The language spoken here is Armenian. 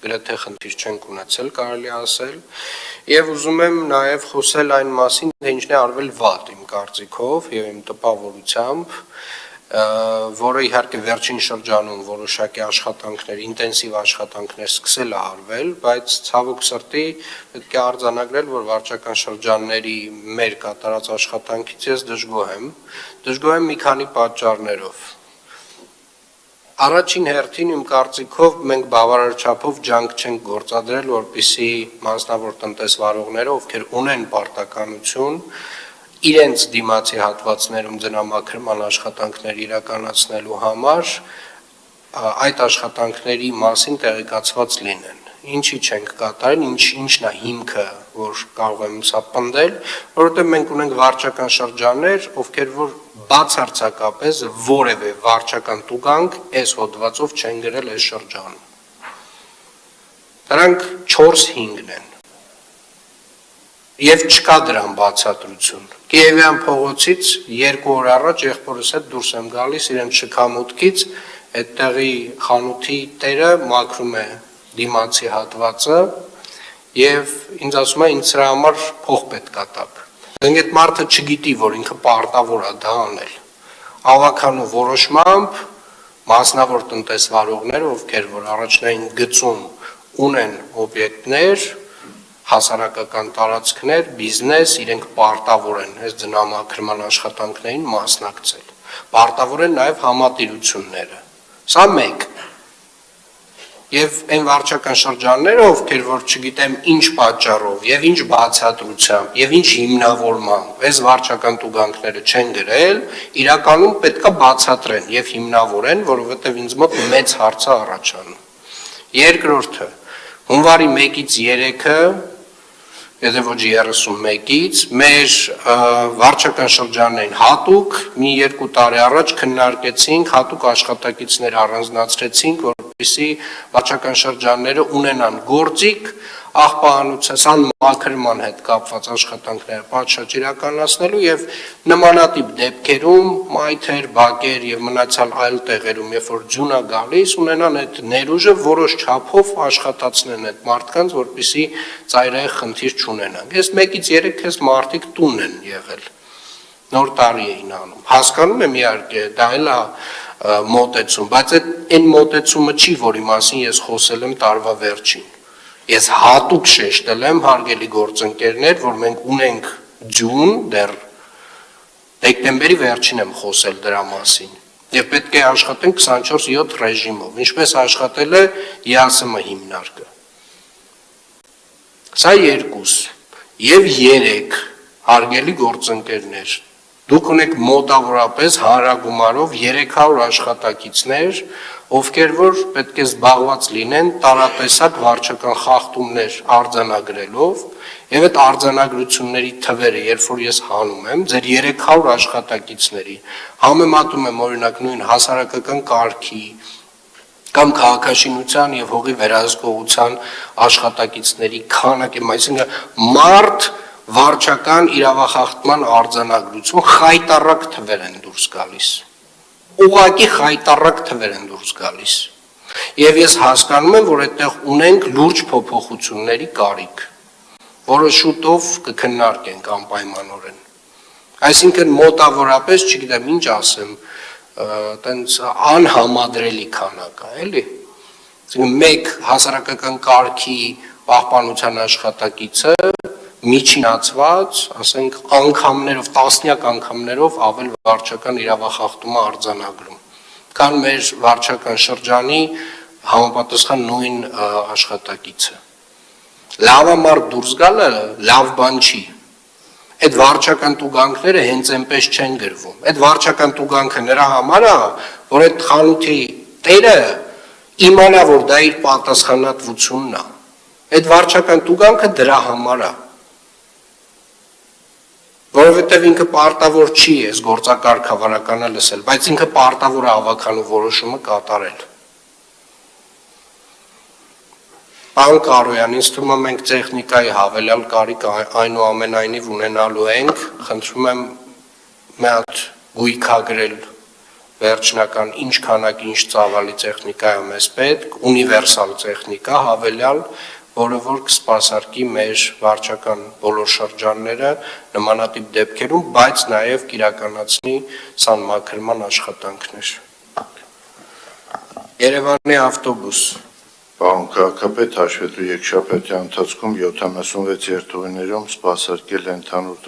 գրեթե խնդիր չենք ունեցել, կարելի ասել, եւ ուզում եմ նաեւ խոսել այն մասին, թե ինչն է արվել վատ իմ կարծիքով եւ իմ տպավորությամբ, որը իհարկե վերջին շրջանում որոշակի աշխատանքներ, ինտենսիվ աշխատանքներ սկսել է արվել, բայց ցավոք սրտի պետք է արձանագրել, որ վարչական շրջանների մեր կատարած աշխատանքից ես դժգոհ եմ մի քանի պատճառներով։ Առաջին հերթին իմ կարծիքով մենք բավարար չափով ջանք չենք գործադրել, որպեսզի մասնավոր տնտեսվարողները, ովքեր ունեն պարտականություն, իրենց դիմացի հատվածներում ձնամաքրման աշխատանքներ իրականացնելու համար այդ աշխատանքների մասին տեղեկացված լինեն։ Ինչի չենք կատարել, ինչն է հիմքը, որ կարող եմ սա պնդել, որովհետև մենք ունենք վարչական շրջաններ, ովքեր որ բացարձակապես որևէ վարչական տուգանք այս հոդվածով չեն գրել այս շրջանում։ Դրանք 4-5-ն են։ Եվ չկա դրան բացատրություն։ Կիևյան փողոցից 2 օր առաջ եղբորս հետ դուրս եմ գալիս իրենց շքամուտքից, այդտեղի խանութի տերը մաքրում է դիմացի հատվածը եւ ինձ ասում է ինձ սրա համար փող պետք է տաք։ Դենք այդ մարդը չգիտի, որ ինքը պարտավոր է դա անել։ Ավականու որոշմամբ մասնավոր տնտեսվարողներ, ովքեր որ առաջնային գծում ունեն օբյեկտներ, հասարակական տարածքներ, բիզնես, իրենք պարտավոր են այս ձնամաքրման աշխատանքներին մասնակցել։ Պարտավոր են նաև համատիրությունները։ Սա մեկ։ Եվ այն վարչական շրջանները, ովքեր որ չգիտեմ ինչ պատճառով եւ ինչ բացատրությամբ եւ ինչ հիմնավորմամբ այս վարչական տուգանքները չեն գրել, իրականում պետքա բացատրեն եւ հիմնավորեն, որովհետեւ ինձ մոտ մեծ հարց է առաջանում։ Երկրորդը, հունվարի 1-ից 3-ը եթե ոչ 31-ից մեր վարչական շրջաններին հատուկ մի 2 տարի առաջ քննարկեցինք, հատուկ աշխատակիցներ առանձնացրեցինք, որպեսզի վարչական շրջանները ունենան գործիք աղբահանության մաքրման հետ կապված աշխատանքները պատշաճ իրականացնելու եւ նմանատիպ դեպքերում մայթեր, բակեր եւ մնացյալ այլ տեղերում, երբ որ ձյուն է գալիս, ունենան այդ ներուժը որոշ չափով աշխատացնեն այդ մարդկանց, որպեսզի ծայրահեղ խնդիր չունենան։ Ես 1-ից 3 քեզ մարդիկ տուն են եղել։ Նոր տարի էին անում։ Հասկանում եմ իհարկե, դա էլ է մոտեցում, բայց այն մոտեցումը չի, որի մասին ես խոսել եմ տարվա վերջին։ Ես հատուկ շեշտել եմ, հարգելի գործընկերներ, որ մենք ունենք ձյուն, դեռ դեկտեմբերի վերջին եմ խոսել դրա մասին, եւ պետք է աշխատենք 24/7 ռեժիմով, ինչպես աշխատել է ԵԱՍՄ հիմնարկը։ Սա 2 եւ 3, հարգելի գործընկերներ, դուք ունեք մոտավորապես հանրագումարով 300 աշխատակիցներ, ովքեր որ պետք է զբաղված լինեն տարատեսակ վարչական խախտումներ արձանագրելով, եւ այդ արձանագրությունների թվերը, երբ որ ես հանում եմ, ձեր 300 աշխատակիցների, համեմատում եմ օրինակ նույն հասարակական կարգի կամ քաղաքաշինության եւ հողի վերահսկողության աշխատակիցների քանակը, այսինքն մարդ վարչական իրավախախտման արձանագրություն խայտառակ թվեր են դուրս գալիս։ Ուղղակի խայտառակ թվեր են դուրս գալիս։ Եվ ես հասկանում եմ, որ այդտեղ ունենք լուրջ փոփոխությունների կարիք, որը շուտով կքննարկենք անպայմանորեն։ Այսինքն մոտավորապես, չգիտեմ ինչ ասեմ, տենց անհամադրելի քանակ է, էլի։ Այսինքն մեկ հասարակական կարգի պահպանության աշխատակիցը միջինացված, ասենք անգամներով, տասնյակ անգամներով ավել վարչական իրավախախտումը արձանագրում, քան մեր վարչական շրջանի համապատասխան նույն աշխատակիցը։ Լավամարդ դուրս գալը լավ բան չի։ Այդ վարչական տուգանքները հենց այնպես չեն գրվում։ Այդ վարչական տուգանքը նրա համար է, որ այդ խանութի տերը իմանա, որ դա իր պատասխանատվությունն է։ Այդ վարչական տուգանքը դրա համար է։ Որովհետև ինքը պարտավոր չի այս գործակարգավարականը լսել, բայց ինքը պարտավոր է ավականու որոշումը կատարել։ Պարոն Կարոյան, ինձ թվում է մենք տեխնիկայի հավելյալ կարիք այնուամենայնիվ ունենալու ենք, խնդրում եմ մի հատ գույքագրել վերջնական ինչ քանակ ինչ ծավալի տեխնիկա է մեզ պետք, ունիվերսալ տեխնիկա, հավելյալ, որը որ կսպասարկի մեր վարչական բոլոր շրջանները նմանատիպ դեպքերում, բայց նաև կիրականացնի սանմաքրման աշխատանքներ։ Երևանի ավտոբուս։ Պարոն քաղաքապետ, հաշվետու երկշաբթի ընթացքում 76 երթուղիներում սպասարկել է ընդհանուր